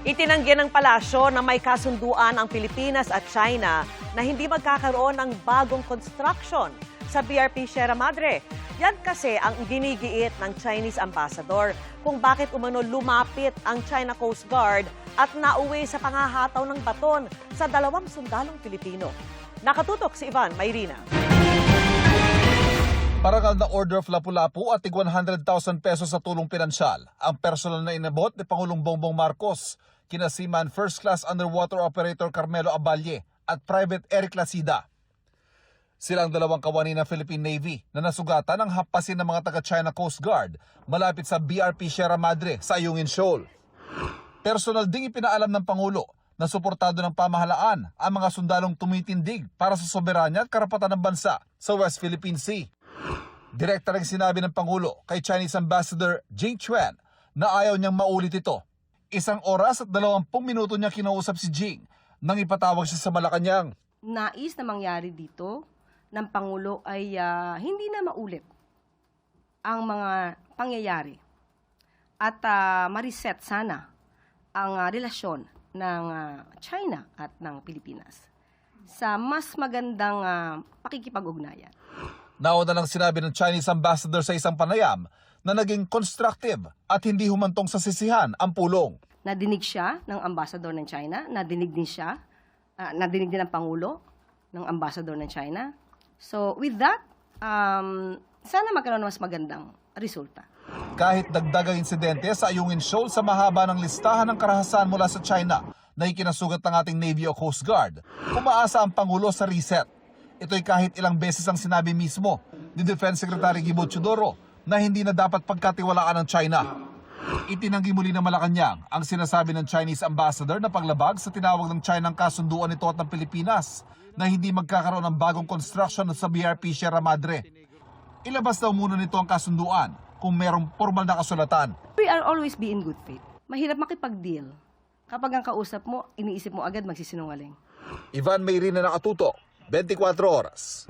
Itinanggi ng palasyo na may kasunduan ang Pilipinas at China na hindi magkakaroon ng bagong construction sa BRP Sierra Madre. Yan kasi ang ginigiit ng Chinese ambassador kung bakit umano lumapit ang China Coast Guard at nauwi sa pangahataw ng baton sa 2 sundalong Pilipino. Nakatutok si Ivan Mayrina. Parangal na order of Lapu-Lapu at tig 100,000 pesos sa tulong pinansyal ang personal na inabot ni Pangulong Bongbong Marcos kina Seaman First Class Underwater Operator Carmelo Aballe at Private Eric Lasida. Silang dalawang kawani ng Philippine Navy na nasugatan ng hampasin ng mga taga-China Coast Guard malapit sa BRP Sierra Madre sa Ayungin Shoal. Personal ding ipinaalam ng Pangulo na suportado ng pamahalaan ang mga sundalong tumitindig para sa soberanya at karapatan ng bansa sa West Philippine Sea. Direkta rin sinabi ng Pangulo kay Chinese Ambassador Jing Chuan na ayaw niyang maulit ito. 1 oras at 20 minuto niya kinausap si Jing nang ipatawag siya sa Malacanang. Nais na mangyari dito ng Pangulo ay hindi na maulit ang mga pangyayari at ma-reset sana ang relasyon ng China at ng Pilipinas sa mas magandang pakikipag-ugnayan. Nauna lang sinabi ng Chinese Ambassador sa isang panayam na naging constructive at hindi humantong sa sisihan ang pulong. Nadinig siya ng ambassador ng China, nadinig din ng Pangulo ng ambassador ng China. So with that, sana magkaroon ng mas magandang resulta. Kahit dagdagang insidente sa Ayungin Shoal sa mahaba ng listahan ng karahasan mula sa China na ikinasugat ng ating Navy o Coast Guard, umaasa ang Pangulo sa reset. Ito'y kahit ilang beses ang sinabi mismo ni Defense Secretary Gibo Teodoro na hindi na dapat pagkatiwalaan ng China. Itinanggi muli ng Malacanang ang sinasabi ng Chinese Ambassador na paglabag sa tinawag ng China ang kasunduan nito at ng Pilipinas na hindi magkakaroon ng bagong construction sa BRP Sierra Madre. Ilabas daw muna nito ang kasunduan kung merong formal na kasulatan. We are always be in good faith. Mahirap makipag-deal. Kapag ang kausap mo, iniisip mo agad magsisinungaling. Ivan Mayrina, Nakatutok, 24 Oras.